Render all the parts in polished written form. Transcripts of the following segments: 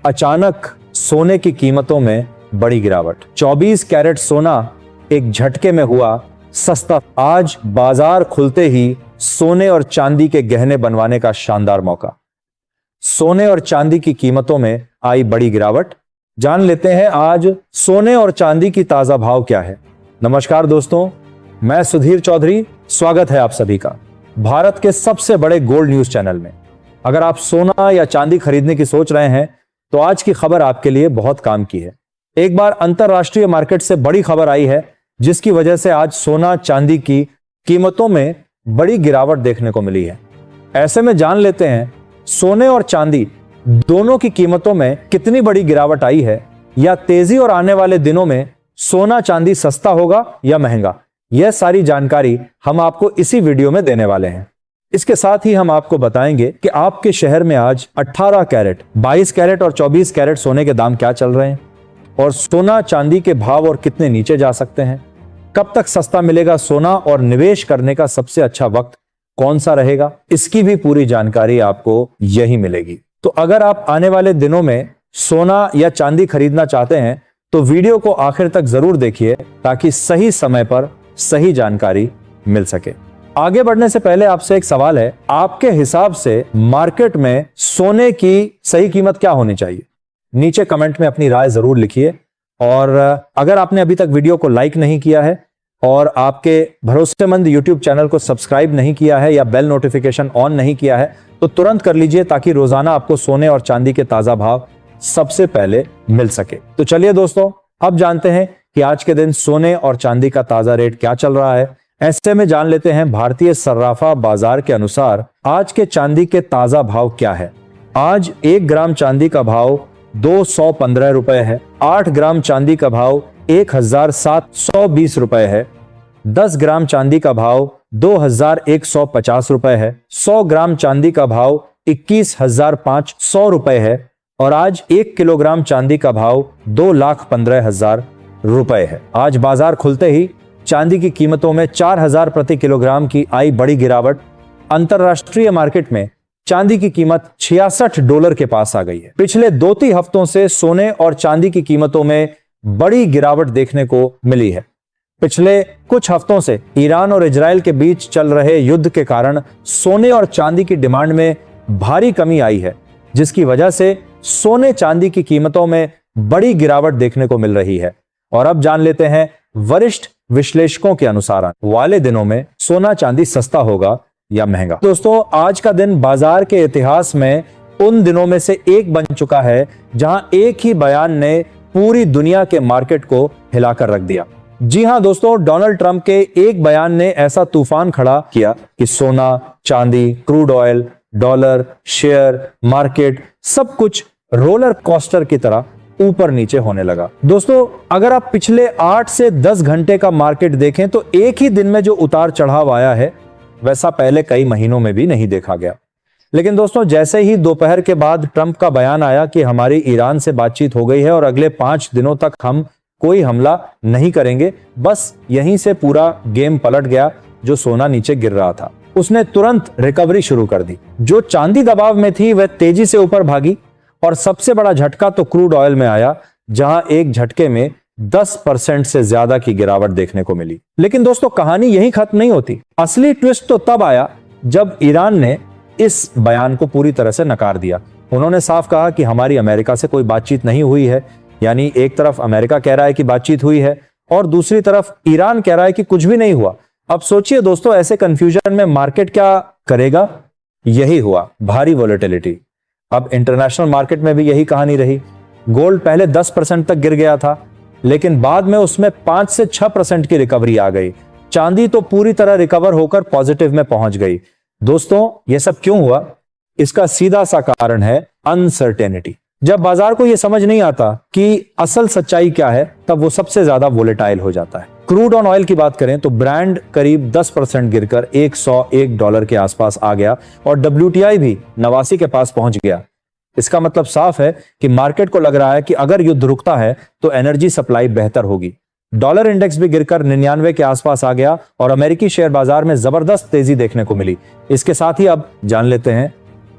अचानक सोने की कीमतों में बड़ी गिरावट। 24 कैरेट सोना एक झटके में हुआ सस्ता। आज बाजार खुलते ही सोने और चांदी के गहने बनवाने का शानदार मौका। सोने और चांदी की कीमतों में आई बड़ी गिरावट। जान लेते हैं आज सोने और चांदी की ताजा भाव क्या है। नमस्कार दोस्तों, मैं सुधीर चौधरी, स्वागत है आप सभी का भारत के सबसे बड़े गोल्ड न्यूज चैनल में। अगर आप सोना या चांदी खरीदने की सोच रहे हैं तो आज की खबर आपके लिए बहुत काम की है। एक बार अंतरराष्ट्रीय मार्केट से बड़ी खबर आई है जिसकी वजह से आज सोना चांदी की कीमतों में बड़ी गिरावट देखने को मिली है। ऐसे में जान लेते हैं सोने और चांदी दोनों की कीमतों में कितनी बड़ी गिरावट आई है, या तेजी और आने वाले दिनों में सोना चांदी सस्ता होगा या महंगा। यह सारी जानकारी हम आपको इसी वीडियो में देने वाले हैं। इसके साथ ही हम आपको बताएंगे कि आपके शहर में आज 18 कैरेट, 22 कैरेट और 24 कैरेट सोने के दाम क्या चल रहे हैं, और सोना चांदी के भाव और कितने नीचे जा सकते हैं। कब तक सस्ता मिलेगा सोना और निवेश करने का सबसे अच्छा वक्त कौन सा रहेगा, इसकी भी पूरी जानकारी आपको यही मिलेगी। तो अगर आप आने वाले दिनों में सोना या चांदी खरीदना चाहते हैं तो वीडियो को आखिर तक जरूर देखिए ताकि सही समय पर सही जानकारी मिल सके। आगे बढ़ने से पहले आपसे एक सवाल है, आपके हिसाब से मार्केट में सोने की सही कीमत क्या होनी चाहिए? नीचे कमेंट में अपनी राय जरूर लिखिए। और अगर आपने अभी तक वीडियो को लाइक नहीं किया है और आपके भरोसेमंद यूट्यूब चैनल को सब्सक्राइब नहीं किया है या बेल नोटिफिकेशन ऑन नहीं किया है तो तुरंत कर लीजिए ताकि रोजाना आपको सोने और चांदी के ताजा भाव सबसे पहले मिल सके। तो चलिए दोस्तों, अब जानते हैं कि आज के दिन सोने और चांदी का ताजा रेट क्या चल रहा है। ऐसे में जान लेते हैं भारतीय सर्राफा बाजार के अनुसार आज के चांदी के ताजा भाव क्या है। आज 1 ग्राम चांदी का भाव 215 रुपए है। 8 ग्राम चांदी का भाव 1720 रुपए है। 10 ग्राम चांदी का भाव 2150 रुपए है। 100 ग्राम चांदी का भाव 21,500 रुपए है। और आज 1 किलोग्राम चांदी का भाव 2,15,000 रुपए है। आज बाजार खुलते ही चांदी की कीमतों में 4,000 प्रति किलोग्राम की आई बड़ी गिरावट। अंतरराष्ट्रीय मार्केट में चांदी की कीमत $66 के पास आ गई है। पिछले 2-3 हफ्तों से सोने और चांदी की कीमतों में बड़ी गिरावट देखने को मिली है। पिछले कुछ हफ्तों से ईरान और इजराइल के बीच चल रहे युद्ध के कारण सोने और चांदी की डिमांड में भारी कमी आई है, जिसकी वजह से सोने चांदी की कीमतों में बड़ी गिरावट देखने को मिल रही है। और अब जान लेते हैं वरिष्ठ विश्लेषकों के अनुसार वाले दिनों में सोना चांदी सस्ता होगा या महंगा। दोस्तों, आज का दिन बाजार के इतिहास में उन दिनों में से एक बन चुका है जहां एक ही बयान ने पूरी दुनिया के मार्केट को हिलाकर रख दिया। जी हां दोस्तों, डोनाल्ड ट्रंप के एक बयान ने ऐसा तूफान खड़ा किया कि सोना, चांदी, crude oil, dollar, share market सब कुछ रोलर कोस्टर की तरह ऊपर नीचे होने लगा। दोस्तों, अगर आप पिछले 8 से 10 घंटे का मार्केट देखें तो एक ही दिन में जो उतार चढ़ाव आया है वैसा पहले कई महीनों में भी नहीं देखा गया। लेकिन दोस्तों, जैसे ही दोपहर के बाद ट्रंप का बयान आया कि हमारी ईरान से बातचीत हो गई है और अगले 5 दिनों तक हम कोई हमला नहीं करेंगे, बस यहीं से पूरा गेम पलट गया। जो सोना नीचे गिर रहा था उसने तुरंत रिकवरी शुरू कर दी। जो चांदी दबाव में थी वह तेजी से ऊपर भागी। और सबसे बड़ा झटका तो क्रूड ऑयल में आया, जहां एक झटके में 10% से ज्यादा की गिरावट देखने को मिली। लेकिन दोस्तों, कहानी यहीं खत्म नहीं होती। असली ट्विस्ट तो तब आया जब ईरान ने इस बयान को पूरी तरह से नकार दिया। उन्होंने साफ कहा कि हमारी अमेरिका से कोई बातचीत नहीं हुई है। यानी एक तरफ अमेरिका कह रहा है कि बातचीत हुई है और दूसरी तरफ ईरान कह रहा है कि कुछ भी नहीं हुआ। अब सोचिए दोस्तों, ऐसे कंफ्यूजन में मार्केट क्या करेगा? यही हुआ, भारी वोलेटिलिटी। अब इंटरनेशनल मार्केट में भी यही कहानी रही। गोल्ड पहले 10% तक गिर गया था, लेकिन बाद में उसमें 5 से 6% की रिकवरी आ गई। चांदी तो पूरी तरह रिकवर होकर पॉजिटिव में पहुंच गई। दोस्तों, यह सब क्यों हुआ? इसका सीधा सा कारण है अनसर्टेनिटी। जब बाजार को यह समझ नहीं आता कि असल सच्चाई क्या है, तब वो सबसे ज्यादा वोलेटाइल हो जाता है। क्रूड ऑन ऑयल की बात करें तो ब्रांड करीब 10% गिरकर $101 के आसपास आ गया और WTI भी 89 के पास पहुंच गया। इसका मतलब साफ है कि मार्केट को लग रहा है कि अगर युद्ध रुकता है तो एनर्जी सप्लाई बेहतर होगी। डॉलर इंडेक्स भी गिरकर 99 के आसपास आ गया और अमेरिकी शेयर बाजार में जबरदस्त तेजी देखने को मिली। इसके साथ ही अब जान लेते हैं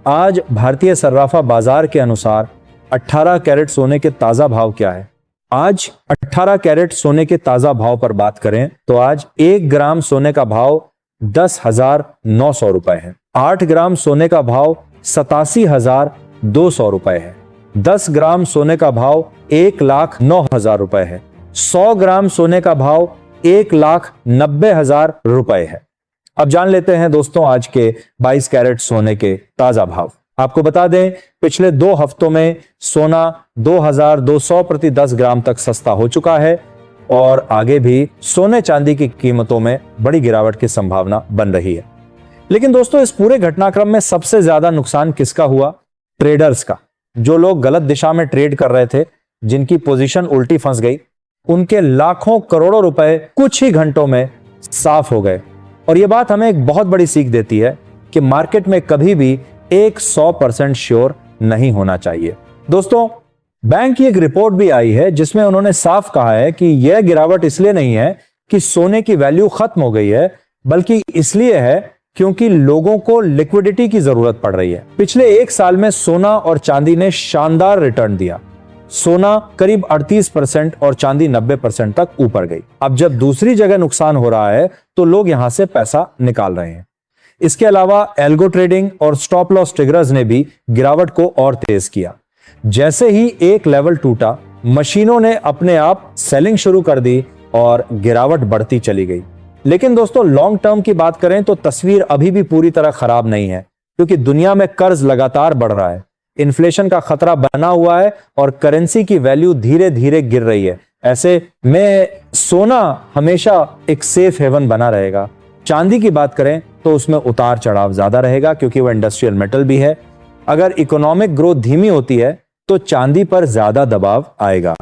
आज भारतीय सर्राफा बाजार के अनुसार 18 कैरेट सोने के ताजा भाव क्या है? आज 18 कैरेट सोने के ताजा भाव पर बात करें तो आज 1 ग्राम सोने का भाव 10,900 रुपए है। 8 ग्राम सोने का भाव 87,200 रुपए है। 10 ग्राम सोने का भाव 1,09,000 रुपए है। 100 ग्राम सोने का भाव 1,90,000 रुपए है। अब जान लेते हैं दोस्तों आज के 22 कैरेट सोने के ताजा भाव। आपको बता दें, पिछले 2 हफ्तों में सोना 2,200 प्रति 10 ग्राम तक सस्ता हो चुका है और आगे भी सोने चांदी की कीमतों में बड़ी गिरावट की संभावना बन रही है। लेकिन दोस्तों, इस पूरे घटनाक्रम में सबसे ज्यादा नुकसान किसका हुआ? ट्रेडर्स का। जो लोग गलत दिशा में ट्रेड कर रहे थे, जिनकी पोजीशन उल्टी फंस गई, उनके लाखों करोड़ों रुपए कुछ ही घंटों में साफ हो गए। और यह बात हमें एक बहुत बड़ी सीख देती है कि मार्केट में कभी भी 100% श्योर नहीं होना चाहिए। दोस्तों, बैंक की एक रिपोर्ट भी आई है जिसमें उन्होंने साफ कहा है कि यह गिरावट इसलिए नहीं है कि सोने की वैल्यू खत्म हो गई है, बल्कि इसलिए है क्योंकि लोगों को लिक्विडिटी की जरूरत पड़ रही है। पिछले 1 साल में सोना और चांदी ने शानदार रिटर्न दिया। सोना करीब 38% और चांदी 90% तक ऊपर गई। अब जब दूसरी जगह नुकसान हो रहा है तो लोग यहां से पैसा निकाल रहे हैं। इसके अलावा एल्गो ट्रेडिंग और स्टॉप लॉस ट्रिगर्स ने भी गिरावट को और तेज किया। जैसे ही एक लेवल टूटा, मशीनों ने अपने आप सेलिंग शुरू कर दी और गिरावट बढ़ती चली गई। लेकिन दोस्तों, लॉन्ग टर्म की बात करें तो तस्वीर अभी भी पूरी तरह खराब नहीं है, क्योंकि दुनिया में कर्ज लगातार बढ़ रहा है, इन्फ्लेशन का खतरा बना हुआ है और करेंसी की वैल्यू धीरे धीरे गिर रही है। ऐसे में सोना हमेशा एक सेफ हेवन बना रहेगा। चांदी की बात करें तो उसमें उतार चढ़ाव ज्यादा रहेगा, क्योंकि वह इंडस्ट्रियल मेटल भी है। अगर इकोनॉमिक ग्रोथ धीमी होती है तो चांदी पर ज्यादा दबाव आएगा।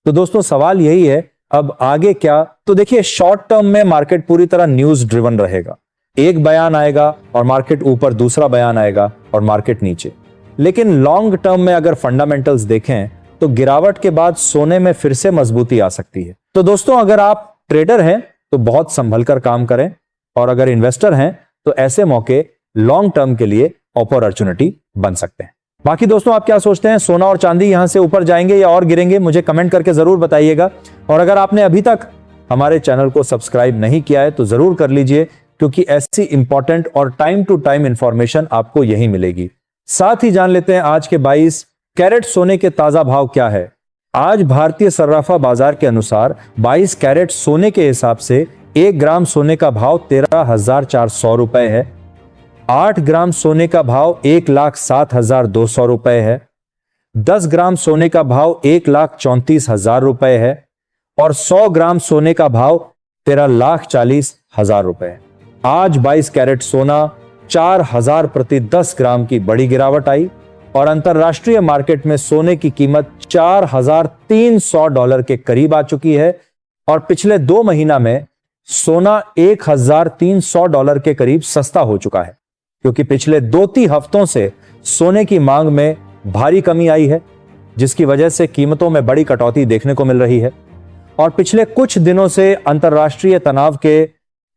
तो दोस्तों, सवाल यही है, अब आगे क्या? तो देखिए, शॉर्ट टर्म में मार्केट पूरी तरह न्यूज ड्रिवन रहेगा। एक बयान आएगा और मार्केट ऊपर, दूसरा बयान आएगा और मार्केट नीचे। लेकिन लॉन्ग टर्म में अगर फंडामेंटल्स देखें तो गिरावट के बाद सोने में फिर से मजबूती आ सकती है। तो दोस्तों, अगर आप ट्रेडर हैं तो बहुत संभल कर काम करें, और अगर इन्वेस्टर हैं तो ऐसे मौके लॉन्ग टर्म के लिए अपॉर्चुनिटी बन सकते हैं। बाकी दोस्तों, आप क्या सोचते हैं? सोना और चांदी यहां से ऊपर जाएंगे या और गिरेंगे? मुझे कमेंट करके जरूर बताइएगा। और अगर आपने अभी तक हमारे चैनल को सब्सक्राइब नहीं किया है तो जरूर कर लीजिए, क्योंकि ऐसी इंपॉर्टेंट और टाइम टू टाइम इंफॉर्मेशन आपको यहीं मिलेगी। साथ ही जान लेते हैं आज के 22 कैरेट सोने के ताजा भाव क्या है। आज भारतीय सर्राफा बाजार के अनुसार 22 कैरेट सोने के हिसाब से 1 ग्राम सोने का भाव 13,400 रुपए है। 8 ग्राम सोने का भाव 1,07,200 रुपए है। 10 ग्राम सोने का भाव 1,34,000 रुपए है और 100 ग्राम सोने का भाव 13,40,000 रुपए है। आज 22 कैरेट सोना 4,000 प्रति 10 ग्राम की बड़ी गिरावट आई और अंतरराष्ट्रीय मार्केट में सोने की कीमत $4,300 के करीब आ चुकी है। और पिछले 2 महीना में सोना $1,300 के करीब सस्ता हो चुका है, क्योंकि पिछले 2-3 हफ्तों से सोने की मांग में भारी कमी आई है, जिसकी वजह से कीमतों में बड़ी कटौती देखने को मिल रही है। और पिछले कुछ दिनों से अंतरराष्ट्रीय तनाव के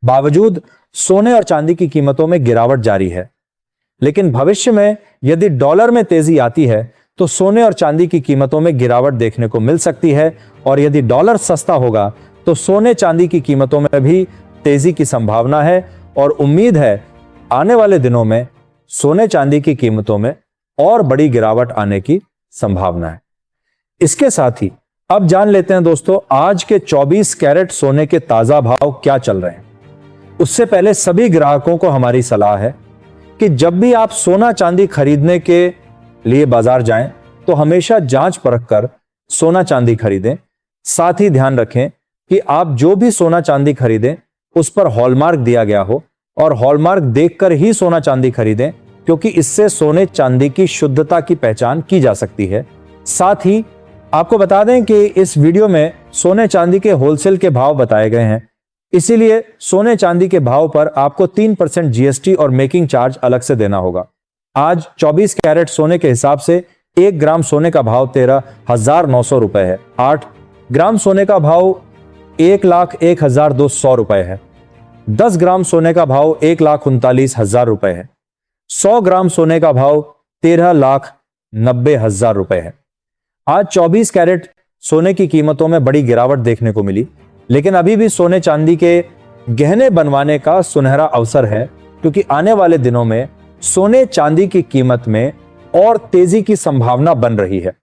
बावजूद सोने और चांदी की कीमतों में गिरावट जारी है। लेकिन भविष्य में यदि डॉलर में तेजी आती है तो सोने और चांदी की कीमतों में गिरावट देखने को मिल सकती है, और यदि डॉलर सस्ता होगा तो सोने चांदी की कीमतों में भी तेजी की संभावना है। और उम्मीद है आने वाले दिनों में सोने चांदी की कीमतों में और बड़ी गिरावट आने की संभावना है। इसके साथ ही अब जान लेते हैं दोस्तों, आज के 24 कैरेट सोने के ताजा भाव क्या चल रहे हैं। उससे पहले सभी ग्राहकों को हमारी सलाह है कि जब भी आप सोना चांदी खरीदने के लिए बाजार जाएं तो हमेशा जांच परख कर सोना चांदी खरीदें। साथ ही ध्यान रखें कि आप जो भी सोना चांदी खरीदें उस पर हॉलमार्क दिया गया हो, और हॉलमार्क देखकर ही सोना चांदी खरीदें, क्योंकि इससे सोने चांदी की शुद्धता की पहचान की जा सकती है। साथ ही आपको बता दें कि इस वीडियो में सोने चांदी के होलसेल के भाव बताए गए हैं, इसीलिए सोने चांदी के भाव पर आपको 3% जीएसटी और मेकिंग चार्ज अलग से देना होगा। आज 24 कैरेट सोने के हिसाब से 1 ग्राम सोने का भाव 13,900 रुपए है। 8 ग्राम सोने का भाव 1,01,200 रुपए है। 10 ग्राम सोने का भाव 1,39,000 रुपए है। 100 ग्राम सोने का भाव 13,90,000 रुपए है। आज 24 कैरेट सोने की कीमतों में बड़ी गिरावट देखने को मिली, लेकिन अभी भी सोने चांदी के गहने बनवाने का सुनहरा अवसर है, क्योंकि आने वाले दिनों में सोने चांदी की कीमत में और तेजी की संभावना बन रही है।